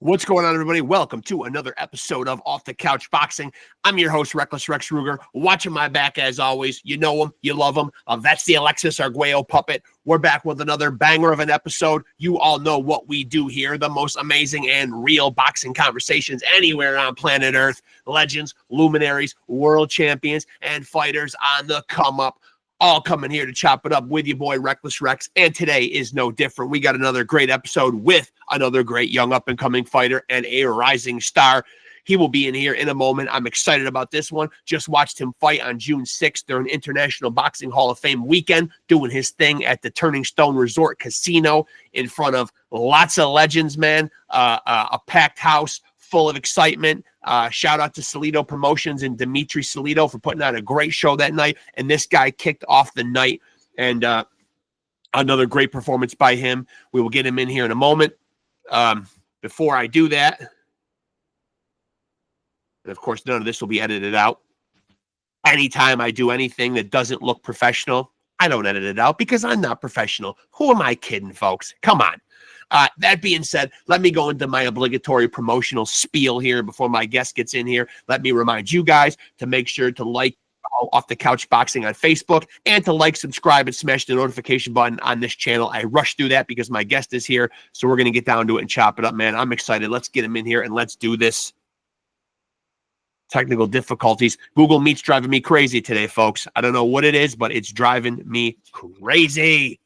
What's going on, everybody? Welcome to another episode of Off the Couch Boxing. I'm your host, Rexx Ruger. Watching my back, as always. You know him, you love him. That's the Alexis Arguello puppet. We're back with another banger of an episode. You all know what we do here. The most amazing and real boxing conversations anywhere on planet Earth. Legends, luminaries, world champions, and fighters on the come up. All coming here to chop it up with your boy, Reckless Rexx. And today is no different. We got another great episode with another great young up-and-coming fighter and a rising star. He will be in here in a moment. I'm excited about this one. Just watched him fight on June 6th during International Boxing Hall of Fame weekend, doing his thing at the Turning Stone Resort Casino in front of lots of legends, man. A packed house full of excitement. Shout out to Salita Promotions and Dimitri Salito for putting on a great show that night. And this guy kicked off the night, and another great performance by him. We will get him in here in a moment. Before I do that, and of course, none of this will be edited out. Anytime I do anything that doesn't look professional, I don't edit it out because I'm not professional. Who am I kidding, folks? Come on. That being said, let me go into my obligatory promotional spiel here before my guest gets in here. Let me remind you guys to make sure to like Off the Couch Boxing on Facebook and to like, subscribe, and smash the notification button on this channel. I rushed through that because my guest is here, so we're going to get down to it and chop it up, man. I'm excited. Let's get him in here and let's do this. Technical difficulties. Google Meet's driving me crazy today, folks. I don't know what it is, but it's driving me crazy.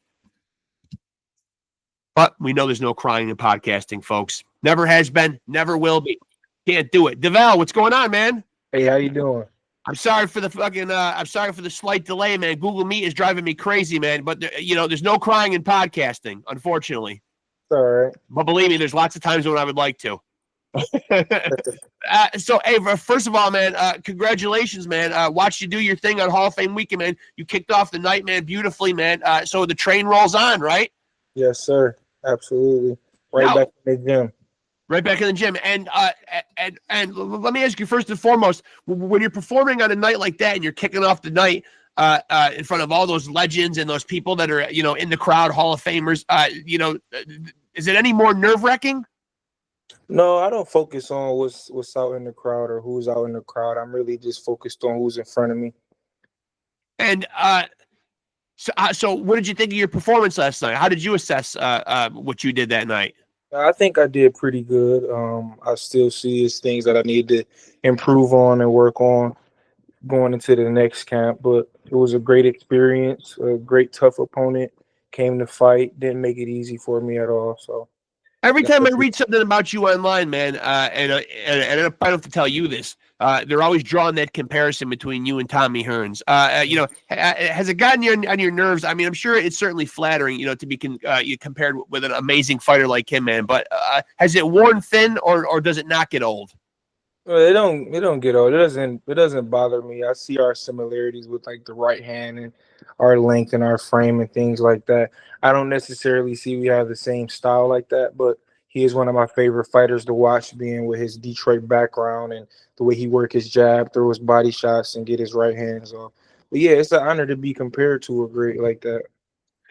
But we know there's no crying in podcasting, folks. Never has been, never will be. Can't do it. VELLE, what's going on, man? Hey, how you doing? I'm sorry for the I'm sorry for the slight delay, man. Google Meet is driving me crazy, man. But there's no crying in podcasting, unfortunately. It's all right. But believe me, there's lots of times when I would like to. So, hey, first of all, man, congratulations, man. Watched you do your thing on Hall of Fame weekend, man. You kicked off the night, man, beautifully, man. So the train rolls on, right? Yes, sir. Absolutely. Back in the gym. Right back in the gym. And let me ask you first and foremost, when you're performing on a night like that and you're kicking off the night in front of all those legends and those people that are, in the crowd, Hall of Famers, is it any more nerve-wracking? No, I don't focus on what's out in the crowd or who's out in the crowd. I'm really just focused on who's in front of me. And so what did you think of your performance last night? How did you assess what you did that night? I think I did pretty good. I still see things that I need to improve on and work on going into the next camp. But it was a great experience, a great tough opponent. Came to fight, didn't make it easy for me at all. So every time I read something about you online, man, and I don't have to tell you this, they're always drawing that comparison between you and Tommy Hearns. Has it gotten on your nerves? I mean, I'm sure it's certainly flattering, to be compared with an amazing fighter like him, man. But has it worn thin, or does it not get old? Well, it don't get old. It doesn't bother me. I see our similarities with like the right hand and our length and our frame and things like that. I don't necessarily see we have the same style like that, but he is one of my favorite fighters to watch, being with his Detroit background and the way he work his jab, throw his body shots, and get his right hands off. But yeah, it's an honor to be compared to a great like that.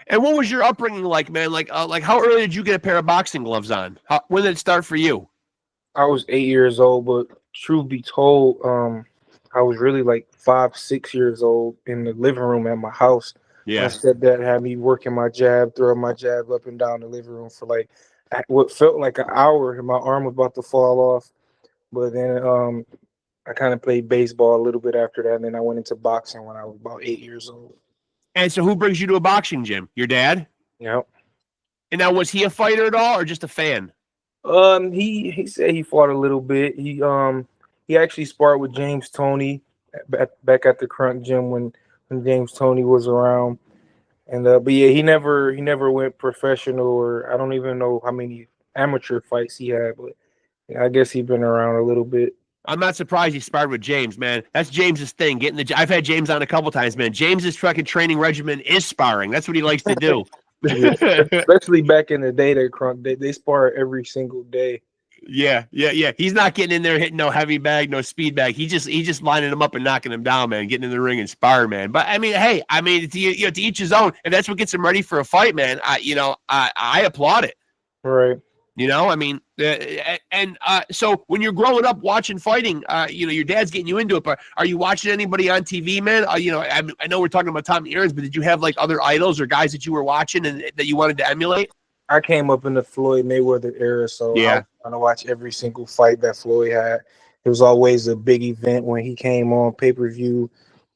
And what was your upbringing like, man? Like how early did you get a pair of boxing gloves on? When did it start for you? I was 8 years old, but truth be told, I was really like 5, 6 years old in the living room at my house. Yeah. My stepdad had me working my jab, throwing my jab up and down the living room for like what felt like an hour, and my arm was about to fall off. But then I kind of played baseball a little bit after that, and then I went into boxing when I was about 8 years old. And so who brings you to a boxing gym? Your dad? Yep. And now, was he a fighter at all or just a fan? He said he fought a little bit. He actually sparred with James Toney back at the Crunk Gym when James Toney was around. And but yeah, he never went professional, or I don't even know how many amateur fights he had, but I guess he's been around a little bit. I'm not surprised he sparred with James, man. That's James's thing. I've had James on a couple times, man. James's fucking training regimen is sparring. That's what he likes to do. Yeah, especially back in the day, they spar every single day. Yeah. He's not getting in there hitting no heavy bag, no speed bag. He just lining them up and knocking them down, man. Getting in the ring and sparring, man. But I mean, hey, to each his own. If that's what gets him ready for a fight, man, I applaud it. Right. You know, I mean, so when you're growing up watching fighting, you know, your dad's getting you into it, but are you watching anybody on TV, man? You know, I know we're talking about Tommy Hearns, but did you have like other idols or guys that you were watching and that you wanted to emulate? I came up in the Floyd Mayweather era, so I was trying to watch every single fight that Floyd had. It was always a big event when he came on pay-per-view,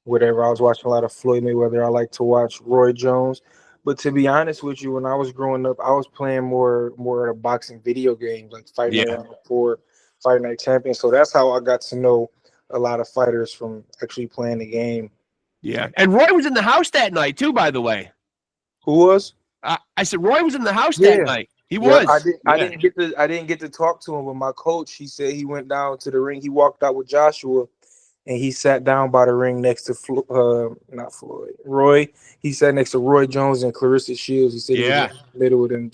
whatever. I was watching a lot of Floyd Mayweather. I like to watch Roy Jones. But to be honest with you, when I was growing up, I was playing more of the boxing video games, like Fight Night for Fight Night Champion. So that's how I got to know a lot of fighters from actually playing the game. Yeah, and Roy was in the house that night too, by the way. Who was? I said Roy was in the house that night. He was. I didn't get to talk to him, but my coach, he said he went down to the ring. He walked out with Joshua, and he sat down by the ring next to not Floyd, Roy. He sat next to Roy Jones and Clarissa Shields. He said he was in the middle of them,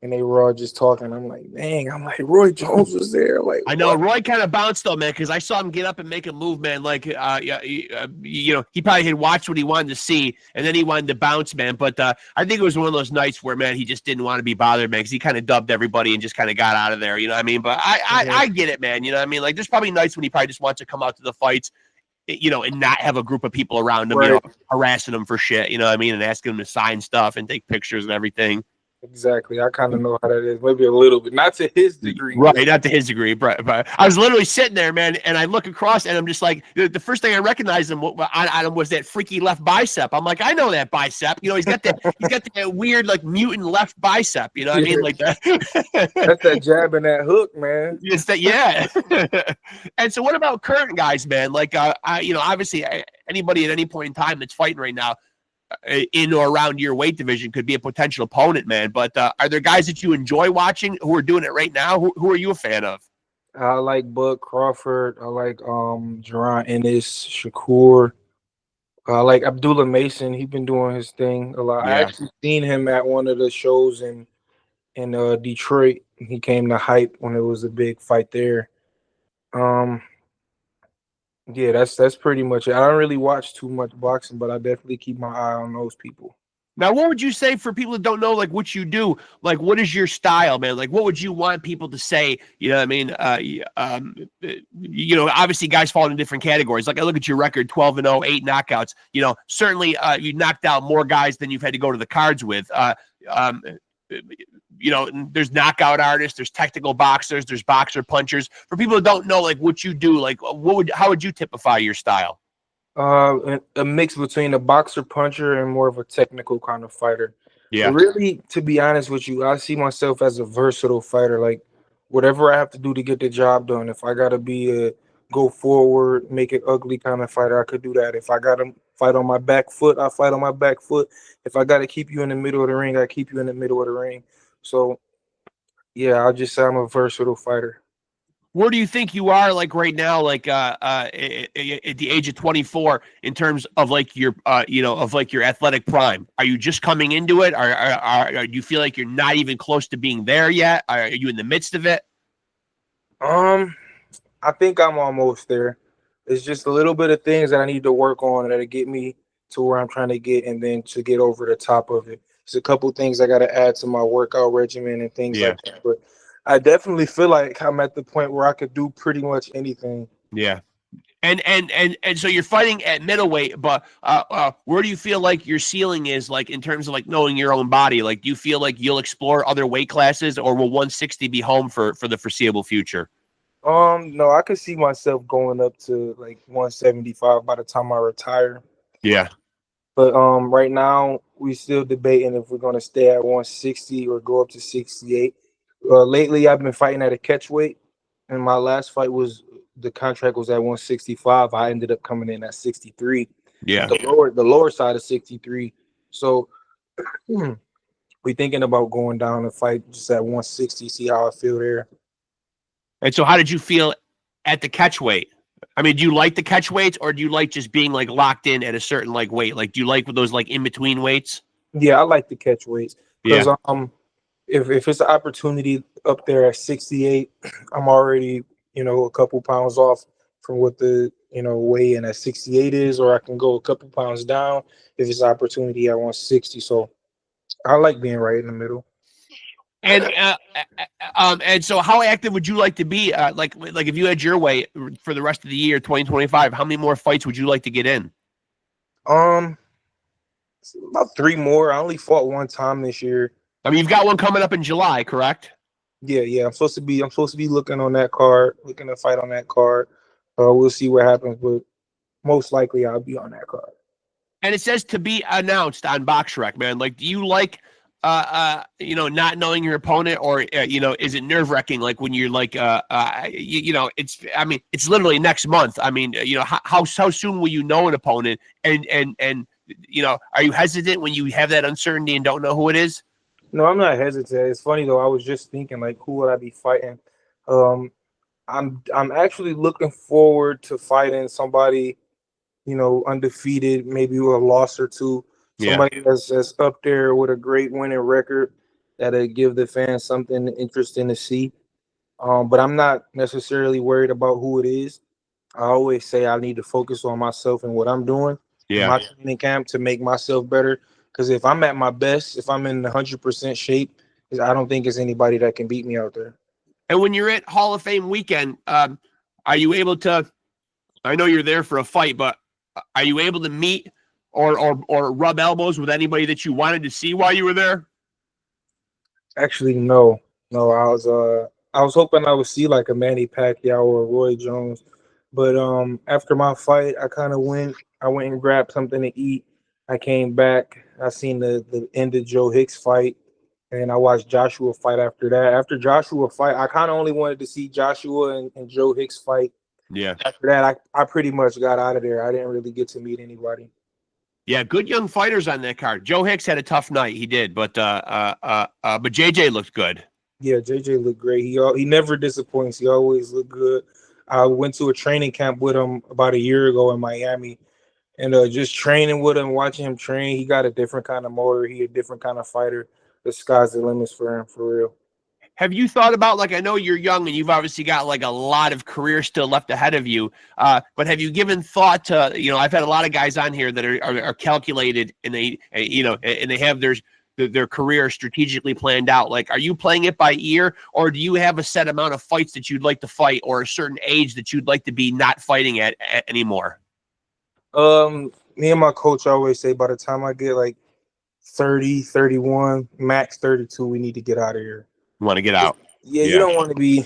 and they were all just talking. I'm like, dang, Roy Jones was there. Like, I know Roy kind of bounced though, man, because I saw him get up and make a move, man. Like, you know, he probably had watched what he wanted to see, and then he wanted to bounce, man. But I think it was one of those nights where, man, he just didn't want to be bothered, man, because he kind of dubbed everybody and just kind of got out of there. You know what I mean? But I get it, man. You know what I mean? Like, there's probably nights when he probably just wants to come out to the fights, you know, and not have a group of people around him, you know, harassing him for shit. You know what I mean? And asking him to sign stuff and take pictures and everything. Exactly. I kind of know how that is. Maybe a little bit. Not to his degree. Right, not to his degree. But I was literally sitting there, man, and I look across, and I'm just like, the first thing I recognized him on him was that freaky left bicep. I'm like, I know that bicep. You know, he's got that weird, like, mutant left bicep. You know what I mean? Like that. That's that jab and that hook, man. It's that, yeah. And so what about current guys, man? Like, you know, obviously anybody at any point in time that's fighting right now, in or around your weight division could be a potential opponent, man. But are there guys that you enjoy watching who are doing it right now? Who are you a fan of? I like Bud Crawford. I like Jerron Ennis, Shakur. I like Abdullah Mason. He's been doing his thing a lot. I actually seen him at one of the shows in Detroit. He came to Hype when it was a big fight there. Yeah, that's pretty much it. I don't really watch too much boxing, but I definitely keep my eye on those people. Now, what would you say for people that don't know, like, what you do? Like, what is your style, man? Like, what would you want people to say? You know what I mean? You know, obviously guys fall in different categories. Like, I look at your record, 12-0, 8 knockouts. You know, certainly you knocked out more guys than you've had to go to the cards with. You know, there's knockout artists, there's technical boxers, there's boxer punchers. For people that don't know, like, what you do, like, how would you typify your style? A mix between a boxer puncher and more of a technical kind of fighter. Yeah. But really, to be honest with you, I see myself as a versatile fighter. Like, whatever I have to do to get the job done. If I gotta be a go forward, make it ugly kind of fighter, I could do that. If I gotta fight on my back foot, I fight on my back foot. If I gotta keep you in the middle of the ring, I keep you in the middle of the ring. So, yeah, I'll just say I'm a versatile fighter. Where do you think you are, like, right now, like, at the age of 24, in terms of, like, your, you know, of, like, your athletic prime? Are you just coming into it? Or do you feel like you're not even close to being there yet? Are you in the midst of it? I think I'm almost there. It's just a little bit of things that I need to work on that'll get me to where I'm trying to get, and then to get over the top of it. There's a couple things I got to add to my workout regimen and things like that. But I definitely feel like I'm at the point where I could do pretty much anything. Yeah. And so you're fighting at middleweight, but where do you feel like your ceiling is, like, in terms of, like, knowing your own body? Like, do you feel like you'll explore other weight classes, or will 160 be home for the foreseeable future? No, I could see myself going up to like 175 by the time I retire. Yeah. But right now we still debating if we're gonna stay at 160 or go up to 68. Lately I've been fighting at a catch weight, and my last fight was, the contract was at 165. I ended up coming in at 63. Yeah. The lower side of 63. So we thinking about going down and fight just at 160, see how I feel there. And so how did you feel at the catch weight? I mean, do you like the catch weights, or do you like just being, like, locked in at a certain, like, weight? Like, do you like those, like, in between weights? Yeah, I like the catch weights because if it's an opportunity up there at 68, I'm already, you know, a couple pounds off from what the, you know, weigh in at 68 is, or I can go a couple pounds down if it's an opportunity at 160. So I like being right in the middle. And so how active would you like to be? Like if you had your way for the rest of the year, 2025, how many more fights would you like to get in? Um, about 3 more. I only fought one time this year. I mean, you've got one coming up in July, correct? Yeah. I'm supposed to be looking on that card, looking to fight on that card. We'll see what happens, but most likely I'll be on that card. And it says to be announced on BoxRec, man. Like, do you like, not knowing your opponent, or is it nerve wracking? Like when you're like, it's literally next month. I mean, how soon will you know an opponent? And are you hesitant when you have that uncertainty and don't know who it is? No, I'm not hesitant. It's funny though. I was just thinking like, who would I be fighting? Um, I'm actually looking forward to fighting somebody, undefeated, maybe with a loss or two. Yeah. Somebody that's up there with a great winning record that'll give the fans something interesting to see. But I'm not necessarily worried about who it is. I always say I need to focus on myself and what I'm doing in Yeah. my training camp to make myself better. Because if I'm at my best, if I'm in 100% shape, I don't think there's anybody that can beat me out there. And when you're at Hall of Fame weekend, are you able to? I know you're there for a fight, but are you able to meet or rub elbows with anybody that you wanted to see while you were there? Actually, no. I was hoping I would see like a Manny Pacquiao or Roy Jones. But after my fight, I went and grabbed something to eat. I came back. I seen the end of Joe Hicks fight, and I watched Joshua fight after that. After Joshua fight, I kind of only wanted to see Joshua and Joe Hicks fight. Yeah. After that, I pretty much got out of there. I didn't really get to meet anybody. Yeah, good young fighters on that card. Joe Hicks had a tough night. He did, but JJ looked good. Yeah, JJ looked great. He never disappoints. He always looked good. I went to a training camp with him about a year ago in Miami, and just training with him, watching him train. He got a different kind of motor. He a different kind of fighter. The sky's the limits for him, for real. Have you thought about, like, I know you're young and you've obviously got like a lot of career still left ahead of you, but have you given thought to, I've had a lot of guys on here that are calculated, and they, and they have their career strategically planned out. Like, are you playing it by ear, or do you have a set amount of fights that you'd like to fight, or a certain age that you'd like to be not fighting at anymore? Me and my coach always say by the time I get like 30, 31, max 32, we need to get out of here. You want to get out? Yeah, you don't want to be,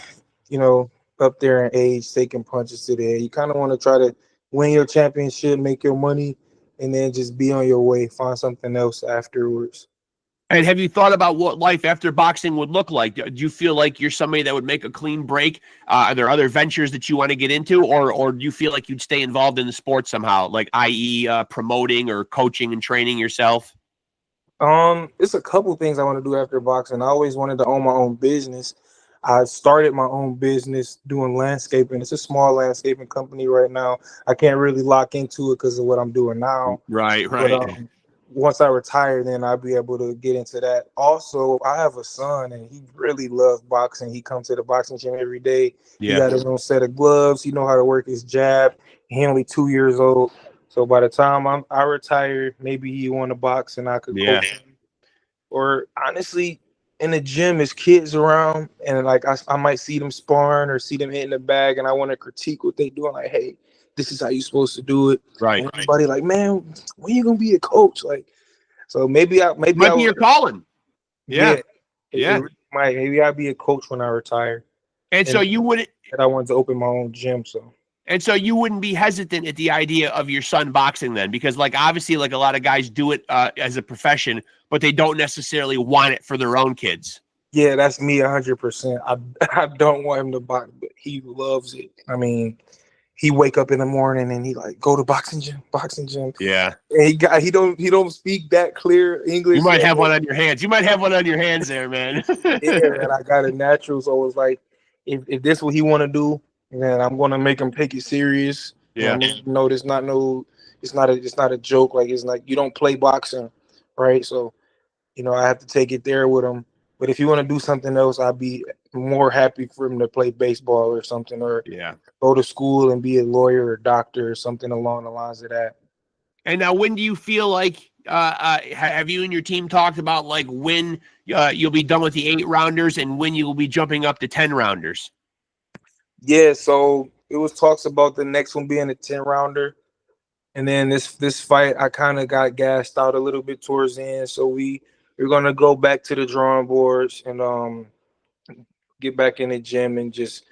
up there in age, taking punches to the head. You kind of want to try to win your championship, make your money, and then just be on your way, find something else afterwards. And have you thought about what life after boxing would look like? Do you feel like you're somebody that would make a clean break? Are there other ventures that you want to get into, or do you feel like you'd stay involved in the sport somehow, like i.e. Promoting or coaching and training yourself? It's a couple things I want to do after boxing. I always wanted to own my own business. I started my own business doing landscaping. It's a small landscaping company right now. I can't really lock into it because of what I'm doing now. Right. But once I retire, then I'll be able to get into that. Also, I have a son, and he really loves boxing. He comes to the boxing gym every day. Yeah. He got his own set of gloves. He know how to work his jab. He only 2 years old. So by the time I retire, maybe he want to box and I could coach him. Or honestly, in the gym, there's kids around, and like I might see them sparring or see them hitting the bag, and I want to critique what they doing. Like, hey, this is how you're supposed to do it. Right. And everybody like, man, when you gonna be a coach? Like, so maybe I might be your calling. Yeah. Maybe I'll be a coach when I retire. And so you wouldn't. I wanted to open my own gym, so. And so you wouldn't be hesitant at the idea of your son boxing then, because like obviously like a lot of guys do it as a profession, but they don't necessarily want it for their own kids. Yeah, that's me 100%. I don't want him to box, but he loves it. I mean, he wake up in the morning and he like go to boxing gym. Yeah. And he don't speak that clear English. You might have one on your hands. You might have one on your hands there, man. Yeah, and I got it natural, so it's like if this is what he want to do, then I'm gonna make him take it serious. Yeah. No, it's not a joke. Like it's like you don't play boxing, right? So, I have to take it there with him. But if you want to do something else, I'd be more happy for him to play baseball or something, or go to school and be a lawyer or doctor or something along the lines of that. And now, when do you feel like have you and your team talked about like when you'll be done with the 8-rounders and when you'll be jumping up to 10-rounders? Yeah, so it was talks about the next one being a 10-rounder. And then this fight, I kind of got gassed out a little bit towards the end. So we're gonna go back to the drawing boards and get back in the gym and just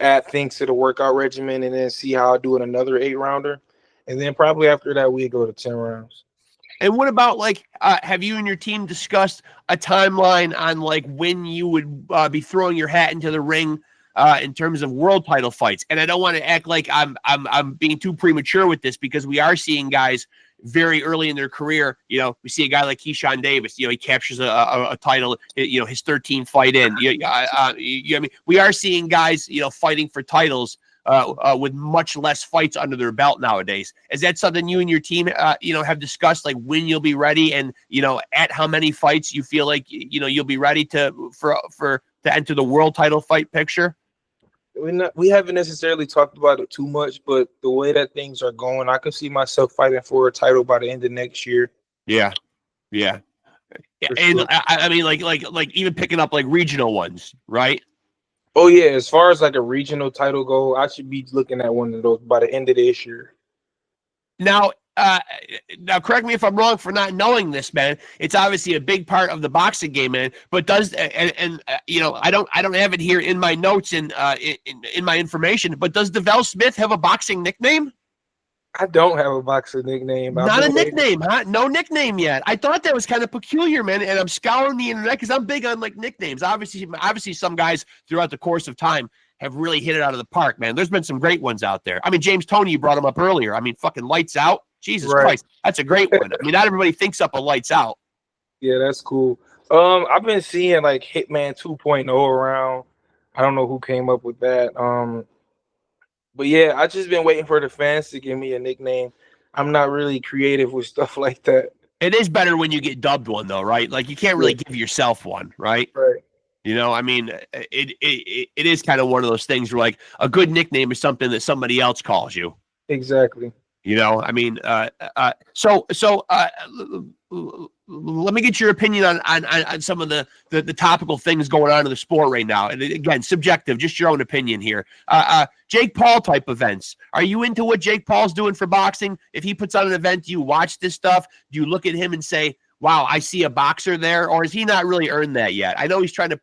add things to the workout regimen and then see how I do in another 8-rounder. And then probably after that we go to 10 rounds. And what about like, have you and your team discussed a timeline on like when you would be throwing your hat into the ring in terms of world title fights? And I don't want to act like I'm being too premature with this, because we are seeing guys very early in their career. You know, we see a guy like Keyshawn Davis. You know, he captures a title. You know, his 13th fight in. I mean, we are seeing guys, you know, fighting for titles with much less fights under their belt nowadays. Is that something you and your team, you know, have discussed, like when you'll be ready, and you know, at how many fights you feel like you know you'll be ready to enter the world title fight picture? We haven't necessarily talked about it too much, but the way that things are going, I can see myself fighting for a title by the end of next year. Yeah. And Sure. I mean, like even picking up like regional ones, right? Oh yeah, as far as like a regional title goal, I should be looking at one of those by the end of this year. Now, correct me if I'm wrong for not knowing this, man. It's obviously a big part of the boxing game, man. But does you know, I don't have it here in my notes and in my information. But does DeVelle Smith have a boxing nickname? I don't have a boxing nickname. Not a nickname, huh? No nickname yet. I thought that was kind of peculiar, man. And I'm scouring the internet because I'm big on like nicknames. Obviously, some guys throughout the course of time have really hit it out of the park, man. There's been some great ones out there. I mean, James Toney, you brought him up earlier. I mean, fucking Lights Out. Jesus Christ, that's a great one. I mean, not everybody thinks up a Lights Out. Yeah, that's cool. I've been seeing like Hitman 2.0 around. I don't know who came up with that. But yeah, I just been waiting for the fans to give me a nickname. I'm not really creative with stuff like that. It is better when you get dubbed one, though, right? Like you can't really give yourself one, right? Right. You know, I mean, it is kind of one of those things where like a good nickname is something that somebody else calls you. Exactly. You know, I mean, so let me get your opinion on some of the topical things going on in the sport right now. And again, subjective, just your own opinion here. Jake Paul type events. Are you into what Jake Paul's doing for boxing? If he puts on an event, do you watch this stuff? Do you look at him and say, wow, I see a boxer there? Or has he not really earned that yet? I know he's trying to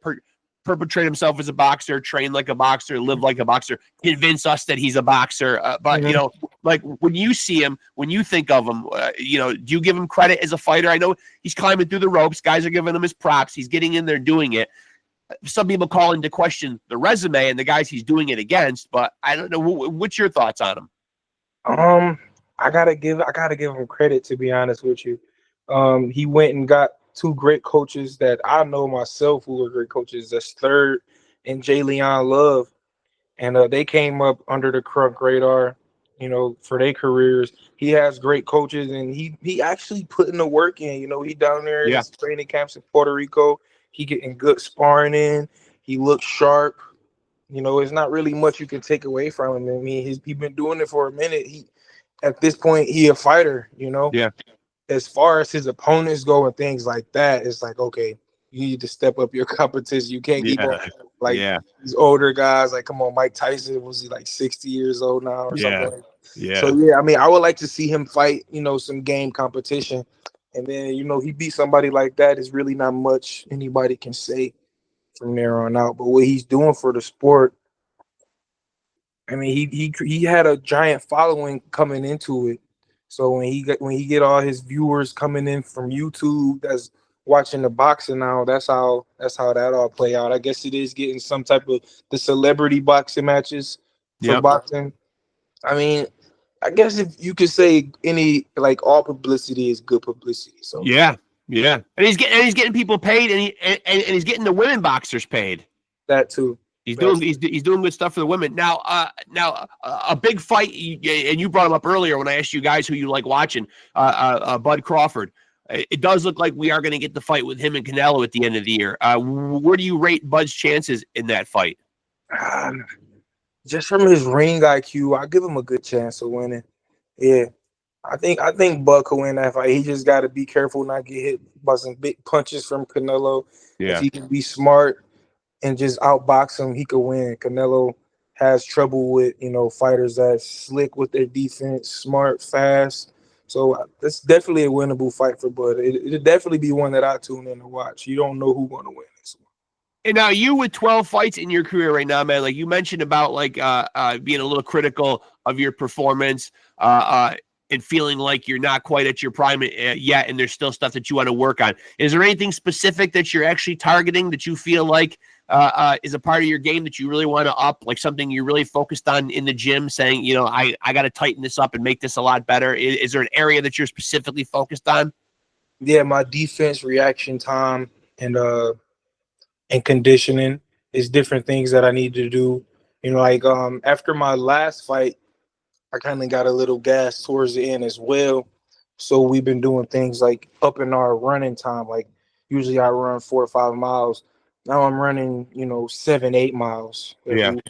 perpetrate himself as a boxer, train like a boxer, live like a boxer, convince us that he's a boxer. But, you know, like when you see him, when you think of him, you know, do you give him credit as a fighter? I know he's climbing through the ropes. Guys are giving him his props. He's getting in there doing it. Some people call into question the resume and the guys he's doing it against, but I don't know. What's your thoughts on him? I gotta give him credit, to be honest with you. He went and got 2 great coaches that I know myself who were great coaches. That's Third and Jay Leon Love. And they came up under the Crunk radar, you know, for their careers. He has great coaches, and he actually putting the work in. You know, he down there in his training camps in Puerto Rico. He getting good sparring in. He looks sharp. You know, it's not really much you can take away from him. I mean, he's been doing it for a minute. At this point, he a fighter, you know? Yeah. As far as his opponents go and things like that, it's like, okay, you need to step up your competition. You can't keep on like these older guys. Like, come on, Mike Tyson, was he like 60 years old now or something? Yeah. So, yeah, I mean, I would like to see him fight, you know, some game competition. And then, you know, he beat somebody like that. Is really not much anybody can say from there on out. But what he's doing for the sport, I mean, he had a giant following coming into it. So when he get all his viewers coming in from YouTube that's watching the boxing now, that's how that all play out. I guess it is getting some type of the celebrity boxing matches for boxing. I mean, I guess if you could say any, like, all publicity is good publicity. So yeah, and he's getting people paid, and he's getting the women boxers paid. That too. He's doing good stuff for the women. Now, a big fight, and you brought him up earlier when I asked you guys who you like watching, Bud Crawford. It does look like we are going to get the fight with him and Canelo at the end of the year. Where do you rate Bud's chances in that fight? Just from his ring IQ, I give him a good chance of winning. Yeah. I think Buck will win that fight. He just got to be careful not get hit by some big punches from Canelo. If Yeah. he can be smart and just outbox him, he could win. Canelo has trouble with fighters that's slick with their defense, smart, fast. So it's definitely a winnable fight for Bud. It'll definitely be one that I tune in to watch. You don't know who's going to win this one. And now you with 12 fights in your career right now, man, like you mentioned about like being a little critical of your performance and feeling like you're not quite at your prime yet, and there's still stuff that you want to work on. Is there anything specific that you're actually targeting that you feel like is a part of your game that you really want to up, like something you're really focused on in the gym, saying, I got to tighten this up and make this a lot better? Is there an area that you're specifically focused on? Yeah, my defense, reaction time, and conditioning is different things that I need to do. After my last fight, I kind of got a little gas towards the end as well. So we've been doing things like upping our running time. Like usually I run 4 or 5 miles. Now I'm running, 7, 8 miles every Yeah. week.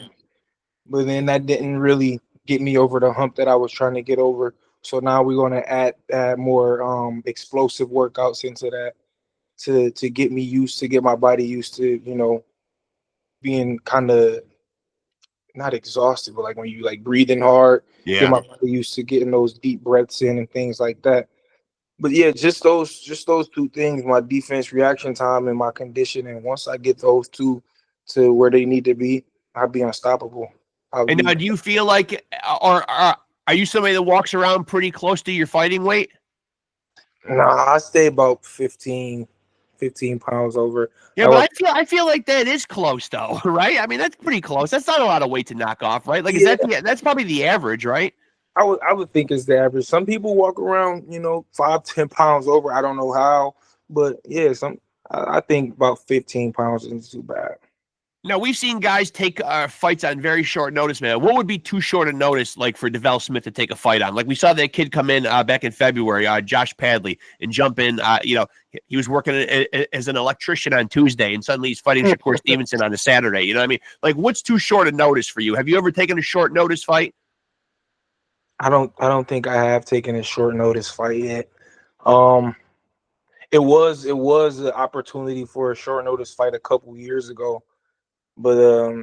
But then that didn't really get me over the hump that I was trying to get over. So now we're going to add more explosive workouts into that to get me used to get my body used to, being kind of not exhausted, but like when you like breathing hard, get Yeah. my body used to getting those deep breaths in and things like that. But yeah, just those two things, my defense reaction time and my conditioning. Once I get those two to where they need to be, I'll be unstoppable. I'll And now be do you feel like, or are you somebody that walks around pretty close to your fighting weight? Nah, I stay about 15 pounds over. Yeah, I but work, I feel like that is close though, right? I mean, that's pretty close. That's not a lot of weight to knock off, right? Like, is yeah, that's probably the average, right? I would think it's the average. Some people walk around, 5, 10 pounds over. I don't know how, but yeah, I think about 15 pounds isn't too bad. Now we've seen guys take fights on very short notice, man. What would be too short a notice, like for DeVelle Smith to take a fight on? Like we saw that kid come in back in February, Josh Padley, and jump in. He was working as an electrician on Tuesday, and suddenly he's fighting Shakur Stevenson on a Saturday. You know what I mean? Like, what's too short a notice for you? Have you ever taken a short notice fight? I don't think I have taken a short notice fight yet. Um, it was an opportunity for a short notice fight a couple years ago, but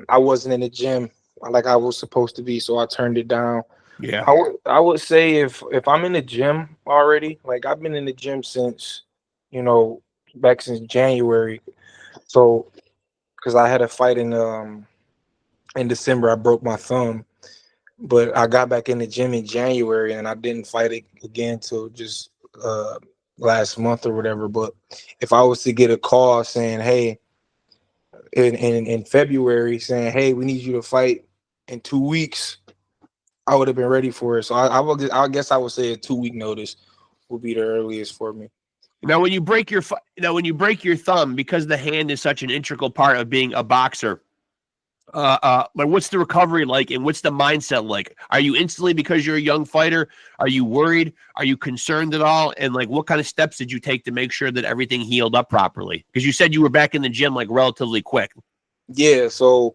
I wasn't in the gym like I was supposed to be, so I turned it down. Yeah. I would say if I'm in the gym already, like I've been in the gym since, you know, back since January. So because I had a fight in December, I broke my thumb, but I got back in the gym in January and I didn't fight it again till just last month or whatever. But if I was to get a call saying, hey, in February saying, hey, we need you to fight in 2 weeks, I would have been ready for it. So I guess I would say a 2 week notice would be the earliest for me. Now, when you break your thumb, because the hand is such an integral part of being a boxer, like what's the recovery like, and what's the mindset like? Are you instantly, because you're a young fighter, are you worried? Are you concerned at all? And like, what kind of steps did you take to make sure that everything healed up properly? Because you said you were back in the gym like relatively quick. Yeah, so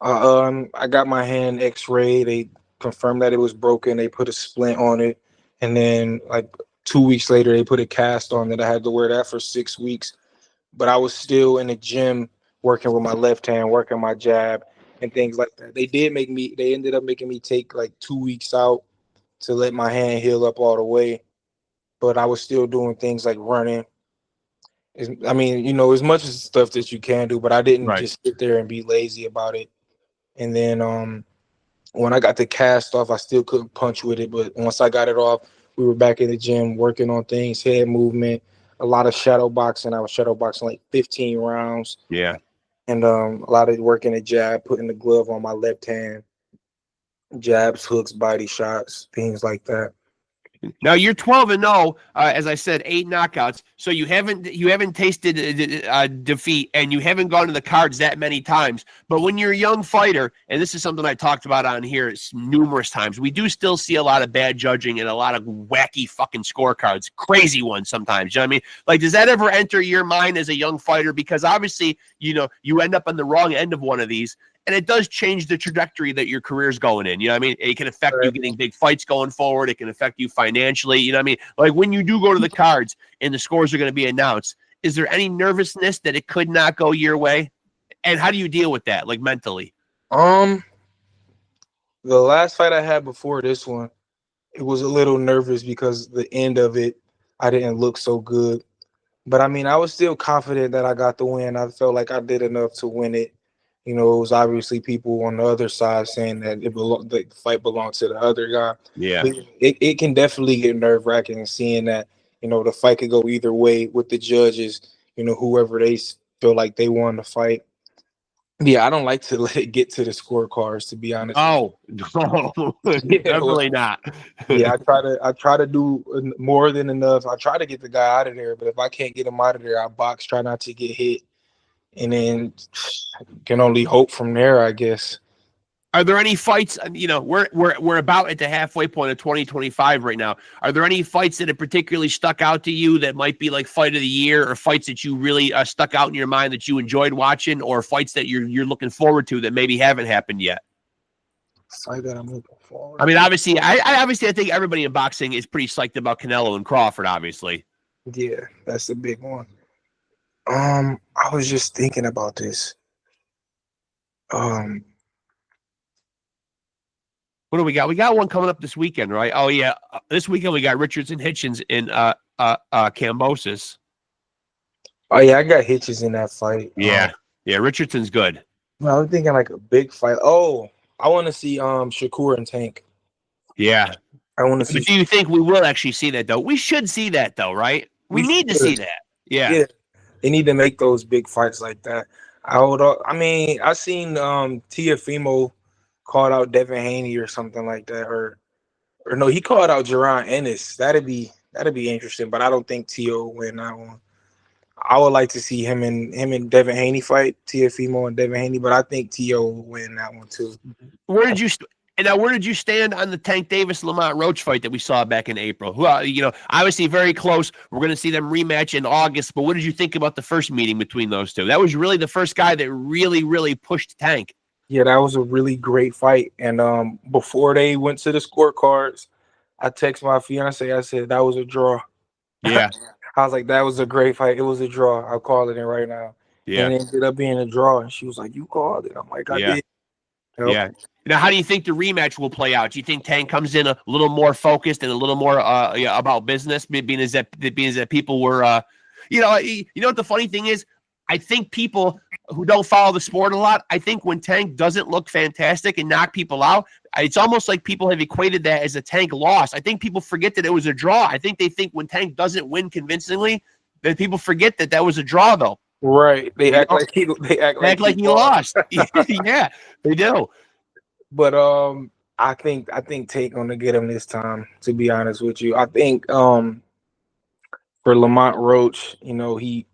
I got my hand X-rayed. They confirmed that it was broken. They put a splint on it, and then like 2 weeks later, they put a cast on it. I had to wear that for 6 weeks, but I was still in the gym working with my left hand, working my jab and things like that. They ended up making me take like 2 weeks out to let my hand heal up all the way, but I was still doing things like running. I mean, as much as stuff that you can do, but I didn't Right. just sit there and be lazy about it. And then when I got the cast off, I still couldn't punch with it. But once I got it off, we were back in the gym working on things, head movement, a lot of shadow boxing. I was shadow boxing like 15 rounds. Yeah. And a lot of working the jab, putting the glove on my left hand, jabs, hooks, body shots, things like that. Now you're 12-0, as I said, 8 knockouts. So you haven't tasted defeat, and you haven't gone to the cards that many times. But when you're a young fighter, and this is something I talked about on here numerous times, we do still see a lot of bad judging and a lot of wacky fucking scorecards, crazy ones sometimes. You know what I mean? Like, does that ever enter your mind as a young fighter? Because obviously, you end up on the wrong end of one of these, and it does change the trajectory that your career's going in. You know what I mean? It can affect you getting big fights going forward. It can affect you financially. You know what I mean? Like when you do go to the cards and the scores are going to be announced, is there any nervousness that it could not go your way? And how do you deal with that, like mentally? The last fight I had before this one, it was a little nervous because the end of it, I didn't look so good. But I mean, I was still confident that I got the win. I felt like I did enough to win it. You know, it was obviously people on the other side saying that the fight belonged to the other guy. Yeah. But it can definitely get nerve-wracking seeing that, you know, the fight could go either way with the judges, you know, whoever they feel like they won the fight. Yeah, I don't like to let it get to the scorecards, to be honest. Oh, no, definitely not. Yeah, I try to do more than enough. I try to get the guy out of there, but if I can't get him out of there, I box, try not to get hit, and then can only hope from there, I guess. Are there any fights? You know, we're about at the halfway point of 2025 right now. Are there any fights that have particularly stuck out to you that might be like fight of the year, or fights that you really stuck out in your mind that you enjoyed watching, or fights that you're looking forward to that maybe haven't happened yet? Fight that I'm looking forward. I mean, obviously, I think everybody in boxing is pretty psyched about Canelo and Crawford. Obviously, yeah, that's the big one. I was just thinking about this. What do we got? We got one coming up this weekend, right? Oh yeah, this weekend we got Richardson Hitchens in Cambosis. Oh yeah, I got Hitchens in that fight. Yeah, yeah, Richardson's good. I was thinking like a big fight. Oh, I want to see Shakur and Tank. Yeah, I want to see. But do you think we will actually see that though? We should see that though, right? We need to see that. Yeah, they need to make those big fights like that. I mean, I seen Tiafimo called out Devin Haney or something like that, or no, he called out Jaron Ennis. That'd be interesting, but I don't think Tio will win that one. I would like to see him and Devin Haney fight, Tiafimo and Devin Haney, but I think Tio will win that one too. Where did you stand on the Tank Davis Lamont Roach fight that we saw back in April? Well, you know, obviously very close. We're going to see them rematch in August. But what did you think about the first meeting between those two? That was really the first guy that really pushed Tank. Yeah, that was a really great fight. And before they went to the scorecards, I texted my fiance. I said that was a draw. Yeah. I was like, that was a great fight. It was a draw. I'll call it in right now. Yeah. And it ended up being a draw. And she was like, you called it. I'm like, I did. Yep. Yeah. Now, how do you think the rematch will play out? Do you think Tank comes in a little more focused and a little more about business, being as that people were, you know what the funny thing is? I think people who don't follow the sport a lot, I think when Tank doesn't look fantastic and knock people out, it's almost like people have equated that as a Tank loss. I think people forget that it was a draw. I think they think when Tank doesn't win convincingly, that people forget that was a draw, though. Right. They act like he lost. Yeah, they do. But I think Tank gonna get him this time, to be honest with you. I think for Lamont Roach, you know, he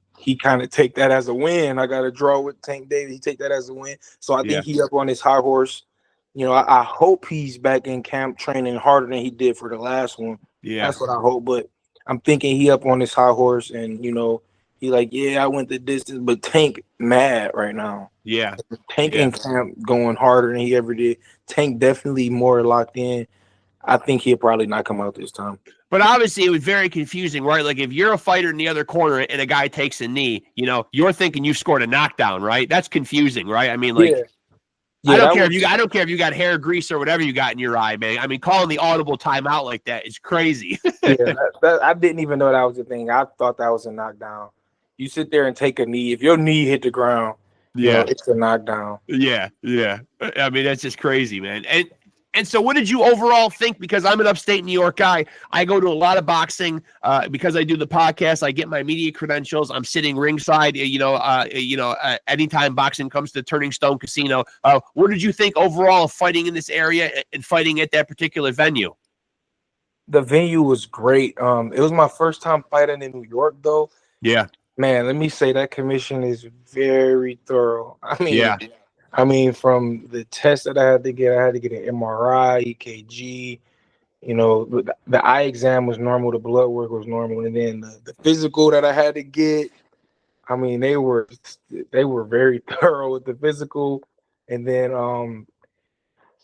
kind of take that as a win. I got a draw with Tank Davis. He take that as a win. So I think he up on his high horse. You know, I hope he's back in camp training harder than he did for the last one. Yeah. That's what I hope. But I'm thinking he up on his high horse and, you know, he like, yeah, I went the distance, but Tank mad right now. Yeah. Tank in camp going harder than he ever did. Tank definitely more locked in. I think he'll probably not come out this time. But obviously, it was very confusing, right? Like if you're a fighter in the other corner and a guy takes a knee, you know, you're thinking you've scored a knockdown, right? That's confusing, right? I mean, like, I don't care if you got hair grease or whatever you got in your eye, man. I mean, calling the audible timeout like that is crazy. I didn't even know that was the thing. I thought that was a knockdown. You sit there and take a knee. If your knee hit the ground, you know, it's a knockdown. Yeah. I mean, that's just crazy, man. And so what did you overall think? Because I'm an upstate New York guy. I go to a lot of boxing because I do the podcast. I get my media credentials. I'm sitting ringside, anytime boxing comes to Turning Stone Casino. What did you think overall of fighting in this area and fighting at that particular venue? The venue was great. It was my first time fighting in New York, though. Yeah. Man, let me say that commission is very thorough. I mean, from the test that I had to get an MRI, EKG. You know, the eye exam was normal, the blood work was normal, and then the physical that I had to get. I mean, they were very thorough with the physical. And then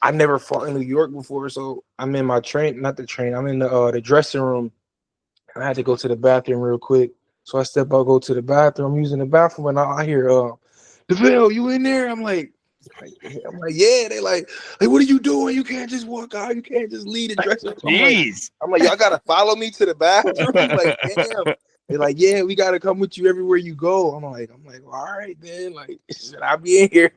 I never fought in New York before, so I'm in my I'm in the dressing room. I had to go to the bathroom real quick. So I step out, go to the bathroom. I'm using the bathroom, and I hear VELLE, you in there? I'm like, yeah. They like, what are you doing? You can't just walk out. You can't just leave the dressing room. Jeez. I'm like, y'all gotta follow me to the bathroom. Like, damn. They're like, yeah, we gotta come with you everywhere you go. I'm like, well, all right, then. Like, should I be in here?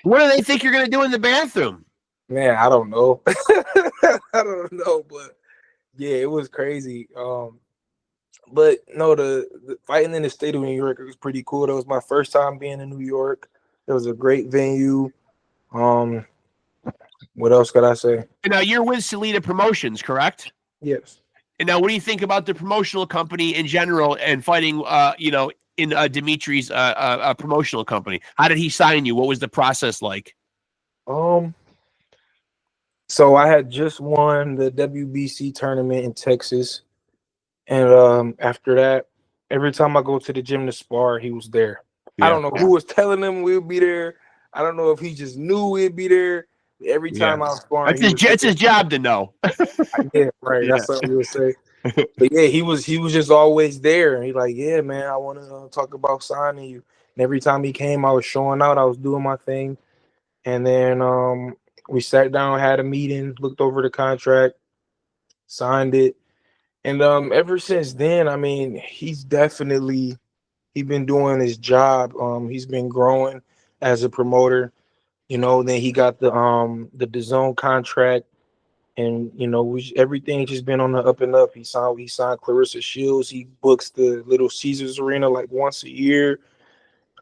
What do they think you're gonna do in the bathroom? Man, I don't know. I don't know, but yeah, it was crazy. But no, the fighting in the state of New York, it was pretty cool. That was my first time being in New York. It was a great venue. What else could I say? And now you're with Salita Promotions, correct? Yes. And now, what do you think about the promotional company in general and fighting? In Dimitri's promotional company. How did he sign you? What was the process like? So I had just won the WBC tournament in Texas, and after that, every time I go to the gym to spar, he was there. Yeah. I don't know who was telling him we'd be there. I don't know if he just knew we'd be there. Every time I was sparring, it's his job to know. Yeah, right. Yeah. That's something you would say. But yeah, he was just always there. And he's like, yeah, man, I want to talk about signing you. And every time he came, I was showing out. I was doing my thing. And then we sat down, had a meeting, looked over the contract, signed it. And ever since then, I mean, he's been doing his job. He's been growing as a promoter. Then he got the DAZN contract. And everything's just been on the up and up. He signed Clarissa Shields. He books the Little Caesars Arena like once a year.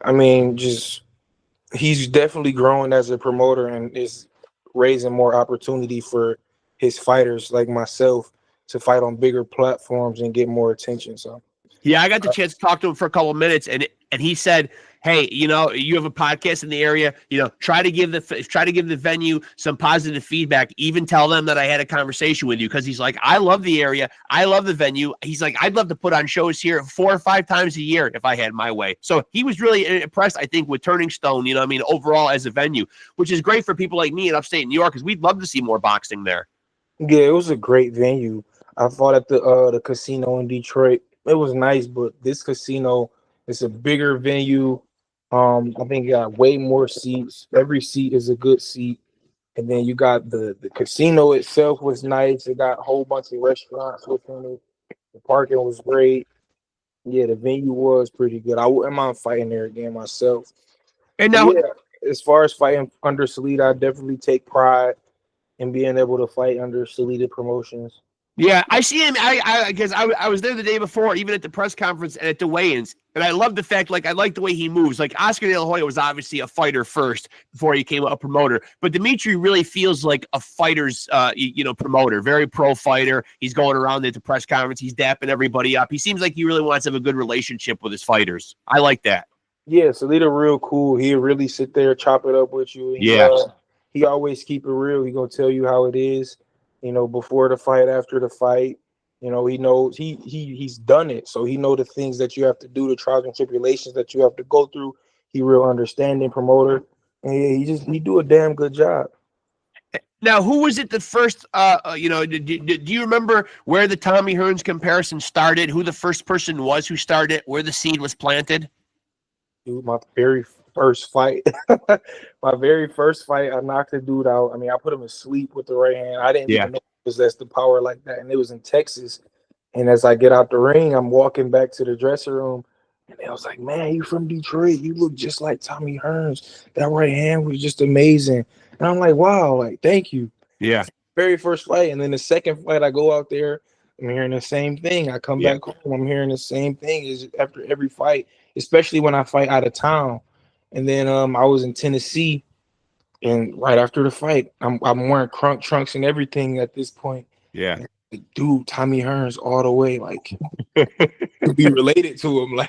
I mean, he's definitely growing as a promoter and is raising more opportunity for his fighters like myself to fight on bigger platforms and get more attention. So yeah, I got the chance to talk to him for a couple of minutes, and he said, hey, you have a podcast in the area, try to give the venue some positive feedback, even tell them that I had a conversation with you. Cause he's like, I love the area. I love the venue. He's like, I'd love to put on shows here 4 or 5 times a year if I had my way. So he was really impressed, I think, with Turning Stone, overall as a venue, which is great for people like me in upstate New York, cause we'd love to see more boxing there. Yeah, it was a great venue. I fought at the casino in Detroit. It was nice, but this casino is a bigger venue. I think it got way more seats. Every seat is a good seat. And then you got the casino itself was nice. It got a whole bunch of restaurants within it. The parking was great. Yeah, the venue was pretty good. I wouldn't mind fighting there again myself. And now, as far as fighting under Salita, I definitely take pride in being able to fight under Salita Promotions. Yeah, I see him. I was there the day before, even at the press conference and at the weigh-ins, and I love the fact, I like the way he moves. Like Oscar De La Hoya was obviously a fighter first before he became a promoter, but Dimitri really feels like a fighter's, promoter. Very pro fighter. He's going around at the press conference. He's dapping everybody up. He seems like he really wants to have a good relationship with his fighters. I like that. Yeah, Salita real cool. He'll really sit there, chop it up with you. He always keep it real. He gonna tell you how it is. Before the fight, after the fight, he knows he's done it. So he know the things that you have to do, the trials and tribulations that you have to go through. He real understanding promoter. And he do a damn good job. Now, who was it the first, do you remember where the Tommy Hearns comparison started? Who the first person was who started, where the seed was planted? Dude, my very first fight, I knocked the dude out. I mean, I put him to sleep with the right hand. I didn't even know he possessed the power like that. And it was in Texas. And as I get out the ring, I'm walking back to the dressing room. And I was like, man, you from Detroit. You look just like Tommy Hearns. That right hand was just amazing. And I'm like, wow, thank you. Yeah. Very first fight. And then the second fight, I go out there, I'm hearing the same thing. I come back home, I'm hearing the same thing is after every fight, especially when I fight out of town. And then I was in Tennessee, and right after the fight, I'm wearing crunk trunks and everything at this point. Yeah. Dude, Tommy Hearns all the way, to be related to him.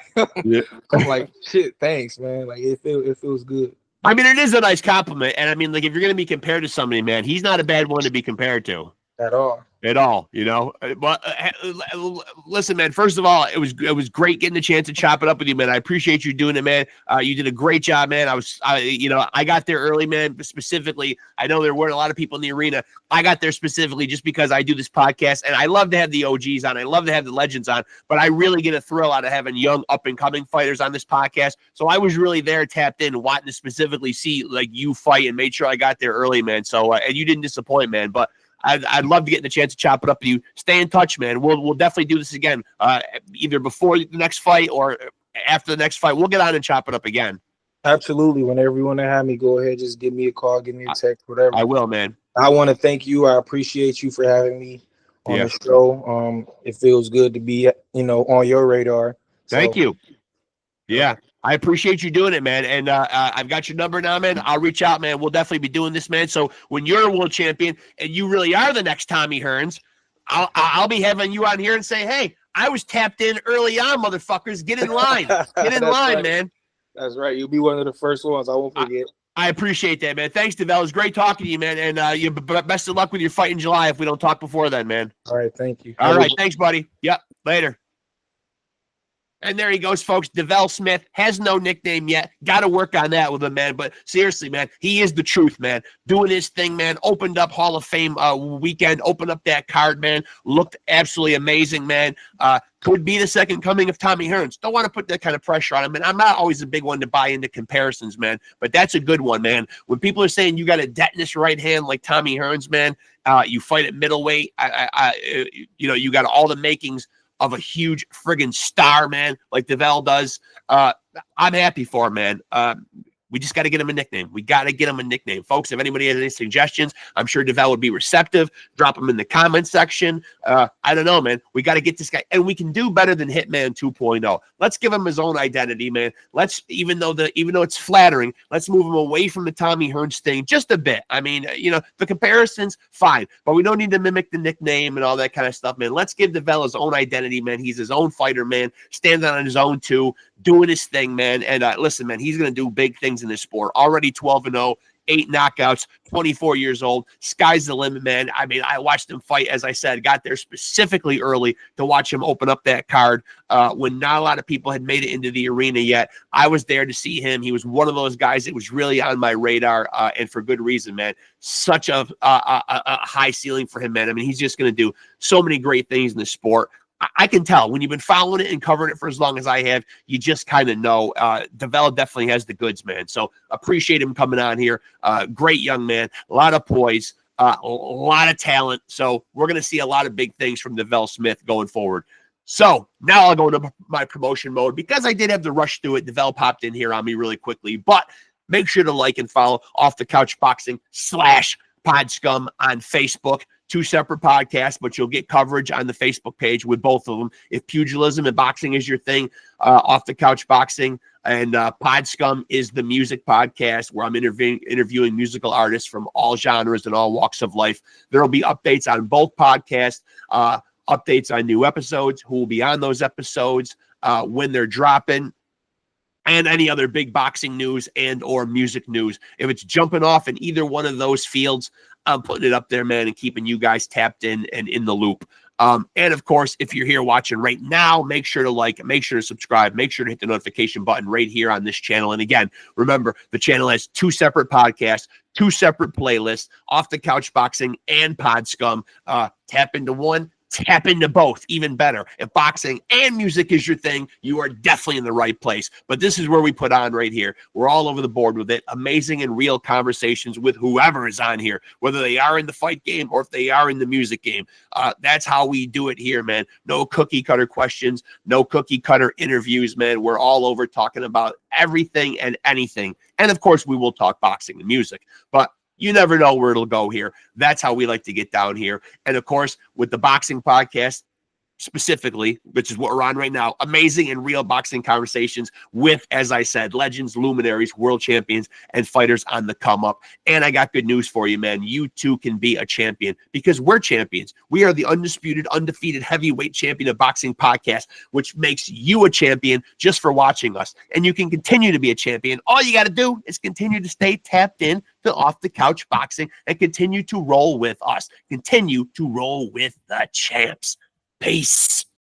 I'm like, shit, thanks, man. It feels good. I mean, it is a nice compliment. And I mean, if you're going to be compared to somebody, man, he's not a bad one to be compared to. at all. At all, But listen, man. First of all, it was great getting the chance to chop it up with you, man. I appreciate you doing it, man. You did a great job, man. I got there early, man. Specifically, I know there weren't a lot of people in the arena. I got there specifically just because I do this podcast, and I love to have the OGs on. I love to have the legends on, but I really get a thrill out of having young up and coming fighters on this podcast. So I was really there, tapped in, wanting to specifically see like you fight, and made sure I got there early, man. So and you didn't disappoint, man. But I'd love to get the chance to chop it up with you. Stay in touch, man. We'll definitely do this again, either before the next fight or after the next fight. We'll get on and chop it up again. Absolutely. Whenever you want to have me, go ahead. Just give me a call, give me a text, whatever. I will, man. I want to thank you. I appreciate you for having me on the show. It feels good to be, on your radar. Thank you. Yeah. I appreciate you doing it, man. And I've got your number now, man. I'll reach out, man. We'll definitely be doing this, man. So when you're a world champion and you really are the next Tommy Hearns, I'll be having you on here and say, hey, I was tapped in early on, motherfuckers. Get in line. Get in line, right, man. That's right. You'll be one of the first ones. I won't forget. I appreciate that, man. Thanks, VELLE. It was great talking to you, man. And you best of luck with your fight in July if we don't talk before then, man. All right. Thank you. All right. Thanks, buddy. Yep. Later. And there he goes, folks. VELLE Smith has no nickname yet. Got to work on that with him, man. But seriously, man, he is the truth, man. Doing his thing, man. Opened up Hall of Fame weekend. Opened up that card, man. Looked absolutely amazing, man. Could be the second coming of Tommy Hearns. Don't want to put that kind of pressure on him. And I'm not always a big one to buy into comparisons, man. But that's a good one, man. When people are saying you got a detonous right hand like Tommy Hearns, man, you fight at middleweight. You got all the makings of a huge friggin' star, man, like VELLE does. I'm happy for him, man. We just got to get him a nickname. We got to get him a nickname. Folks, if anybody has any suggestions, I'm sure VELLE would be receptive. Drop them in the comment section. I don't know, man. We got to get this guy. And we can do better than Hitman 2.0. Let's give him his own identity, man. Let's, even though it's flattering, let's move him away from the Tommy Hearns thing just a bit. I mean, the comparisons, fine. But we don't need to mimic the nickname and all that kind of stuff, man. Let's give VELLE his own identity, man. He's his own fighter, man. Standing on his own, too. Doing his thing, man. And listen, man, he's going to do big things in this sport. Already 12-0, 8 knockouts, 24 years old. Sky's the limit, man. I mean, I watched him fight, as I said, got there specifically early to watch him open up that card when not a lot of people had made it into the arena yet. I was there to see him. He was one of those guys that was really on my radar, and for good reason, man. Such a high ceiling for him, man. I mean, he's just going to do so many great things in the sport. I can tell when you've been following it and covering it for as long as I have, you just kind of know VELLE definitely has the goods, man. So appreciate him coming on here. Great young man, a lot of poise, a lot of talent. So we're going to see a lot of big things from VELLE Smith going forward. So now I'll go into my promotion mode because I did have to rush through it. VELLE popped in here on me really quickly, but make sure to like and follow Off the Couch Boxing /PodScum on Facebook. 2 separate podcasts, but you'll get coverage on the Facebook page with both of them. If pugilism and boxing is your thing, Off the Couch Boxing and PodScum is the music podcast where I'm interviewing musical artists from all genres and all walks of life. There will be updates on both podcasts, updates on new episodes, who will be on those episodes, when they're dropping, and any other big boxing news and or music news. If it's jumping off in either one of those fields, I'm putting it up there, man, and keeping you guys tapped in and in the loop. And of course, if you're here watching right now, make sure to like, make sure to subscribe, make sure to hit the notification button right here on this channel. And again, remember, the channel has 2 separate podcasts, 2 separate playlists, Off the Couch Boxing and PodScum. Tap into one, tap into both, even better. If boxing and music is your thing, you are definitely in the right place. But this is where we put on right here. We're all over the board with it. Amazing and real conversations with whoever is on here, whether they are in the fight game or if they are in the music game. That's how we do it here, man. No cookie cutter questions, no cookie cutter interviews, man. We're all over talking about everything and anything. And of course, we will talk boxing and music. But you never know where it'll go here. That's how we like to get down here. And of course, with the boxing podcast, specifically, which is what we're on right now, amazing and real boxing conversations with, as I said, legends, luminaries, world champions, and fighters on the come up. And I got good news for you, man. You too can be a champion because we're champions. We are the undisputed, undefeated heavyweight champion of boxing podcast, which makes you a champion just for watching us. And you can continue to be a champion. All you got to do is continue to stay tapped in to Off the Couch Boxing and continue to roll with us. Continue to roll with the champs. Peace.